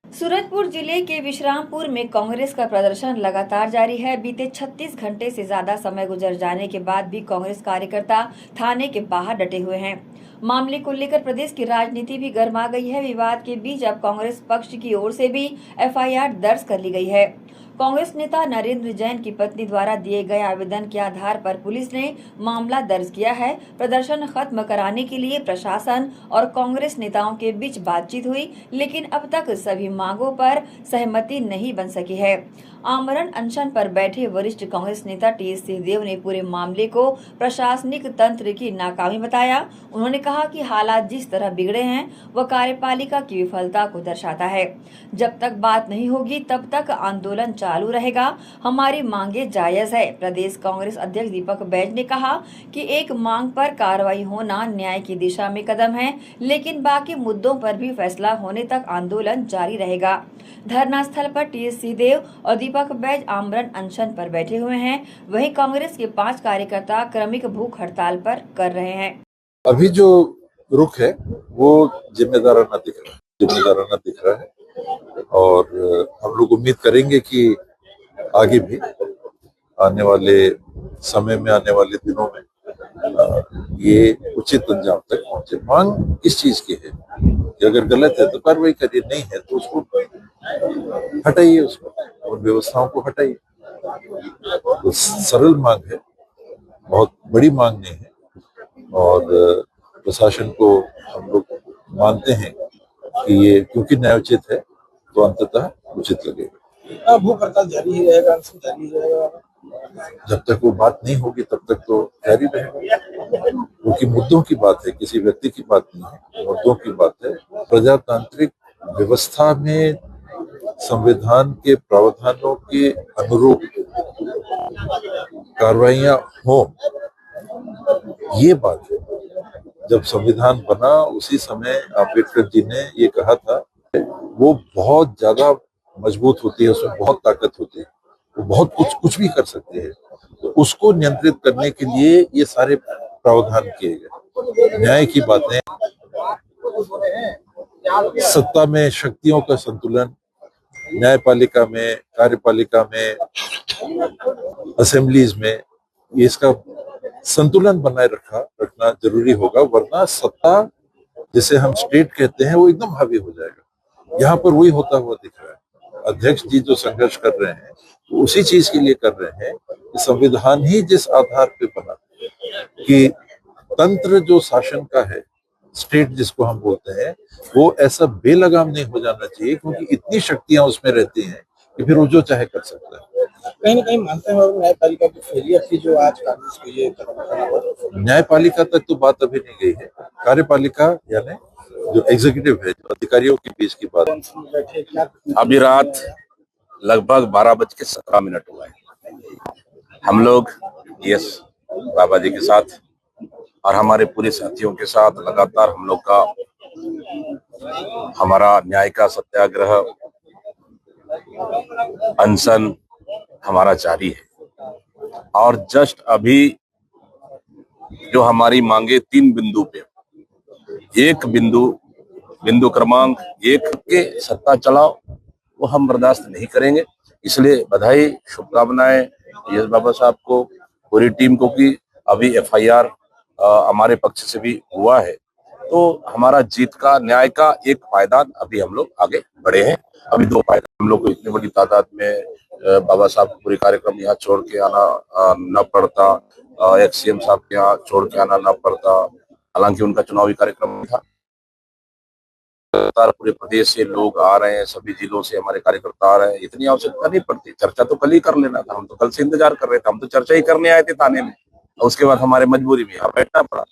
सूरजपुर जिले के विश्रामपुर में कांग्रेस का प्रदर्शन लगातार जारी है। बीते 36 घंटे से ज्यादा समय गुजर जाने के बाद भी कांग्रेस कार्यकर्ता थाने के बाहर डटे हुए हैं। मामले को लेकर प्रदेश की राजनीति भी गर्मा गई है। विवाद के बीच अब कांग्रेस पक्ष की ओर से भी एफआईआर दर्ज कर ली गई है। कांग्रेस नेता नरेंद्र जैन की पत्नी द्वारा दिए गए आवेदन के आधार पर पुलिस ने मामला दर्ज किया है। प्रदर्शन खत्म कराने के लिए प्रशासन और कांग्रेस नेताओं के बीच बातचीत हुई, लेकिन अब तक सभी मांगों पर सहमति नहीं बन सकी है। आमरण अनशन पर बैठे वरिष्ठ कांग्रेस नेता टी सिंहदेव ने पूरे मामले को प्रशासनिक तंत्र की नाकामी बताया। उन्होंने कहा कि हालात जिस तरह बिगड़े हैं वह कार्यपालिका की विफलता को दर्शाता है। जब तक बात नहीं होगी तब तक आंदोलन चालू रहेगा। हमारी मांगे जायज है। प्रदेश कांग्रेस अध्यक्ष दीपक बैज ने कहा कि एक मांग पर कार्रवाई होना न्याय की दिशा में कदम है, लेकिन बाकी मुद्दों पर भी फैसला होने तक आंदोलन जारी रहेगा। धरना स्थल पर टी सिंहदेव और दीपक बैज आमरण अनशन पर बैठे हुए हैं। वहीं कांग्रेस के 5 कार्यकर्ता क्रमिक भूख हड़ताल पर कर रहे हैं। अभी जो रुख है वो जिम्मेदाराना दिख रहा है और हम लोग उम्मीद करेंगे कि आगे भी आने वाले समय में, आने वाले दिनों में ये उचित अंजाम तक पहुंचे। मांग इस चीज की है कि अगर गलत है तो कार्रवाई करिए, नहीं है तो उसको हटाइए, उसको और व्यवस्थाओं को हटाइए। तो सरल मांग है, बहुत बड़ी मांग नहीं है और प्रशासन को हम लोग मानते हैं कि ये क्योंकि न्यायोचित है तो अंततः उचित लगेगा। भूख हड़ताल जारी रहेगा, जारी रहेगा जब तक वो बात नहीं होगी तब तक तो जारी रहेगा, क्योंकि मुद्दों की बात है, किसी व्यक्ति की बात नहीं है, मुद्दों की बात है। प्रजातांत्रिक व्यवस्था में संविधान के प्रावधानों के अनुरूप कार्रवाइयां हो, ये बात है। जब संविधान बना उसी समय अम्बेडकर जी ने ये कहा था, वो बहुत ज्यादा मजबूत होती है, उसमें बहुत ताकत होती है, वो बहुत कुछ भी कर सकते हैं। तो उसको नियंत्रित करने के लिए ये सारे प्रावधान किए गए। न्याय की बातें, सत्ता में शक्तियों का संतुलन, न्यायपालिका में, कार्यपालिका में, असेंबलीज में, ये इसका संतुलन बनाए रखना जरूरी होगा, वरना सत्ता जिसे हम स्टेट कहते हैं वो एकदम हावी हो जाएगा। यहाँ पर वही होता हुआ दिख रहा है। अध्यक्ष जी जो संघर्ष कर रहे हैं वो उसी चीज के लिए कर रहे हैं कि संविधान ही जिस आधार पे बना कि तंत्र जो शासन का है, स्टेट जिसको हम बोलते हैं, वो ऐसा बेलगाम नहीं हो जाना चाहिए, क्योंकि इतनी शक्तियां उसमें रहती हैं कि फिर वो जो चाहे कर सकता है। कहीं ना कहीं मानते हैं न्यायपालिका की फेलियर थी जो आज कांग्रेस को ये न्यायपालिका तक तो बात अभी नहीं गई है। कार्यपालिका यानी जो एग्जीक्यूटिव है, जो अधिकारियों के बीच की बात। अभी रात लगभग 12:17 हुआ है। हम लोग यस बाबा जी के साथ और हमारे पूरे साथियों के साथ लगातार हम लोग का हमारा न्याय का सत्याग्रह, अनशन हमारा जारी है। और जस्ट अभी जो हमारी मांगे 3 बिंदु पे, एक बिंदु क्रमांक 1 के सत्ता चलाओ, वो हम बर्दाश्त नहीं करेंगे। इसलिए बधाई, शुभकामनाएं यस बाबा साहब को, पूरी टीम को कि अभी एफआईआर हमारे पक्ष से भी हुआ है। तो हमारा जीत का, न्याय का एक पायदान अभी हम लोग आगे बढ़े हैं। अभी 2 पायदान हम लोग को इतनी बड़ी तादाद में बाबा साहब को पूरी कार्यक्रम यहाँ छोड़ के आना न पड़ता, एक सीएम साहब के यहाँ छोड़ के आना न पड़ता, हालांकि उनका चुनावी कार्यक्रम था। पूरे प्रदेश से लोग आ रहे हैं, सभी जिलों से हमारे कार्यकर्ता आ रहे हैं, इतनी आवश्यकता नहीं पड़ती। चर्चा तो कल ही कर लेना था, हम तो कल से इंतजार कर रहे थे, हम तो चर्चा ही करने आए थे थाने में, और उसके बाद हमारे मजबूरी में यहाँ बैठना पड़ा।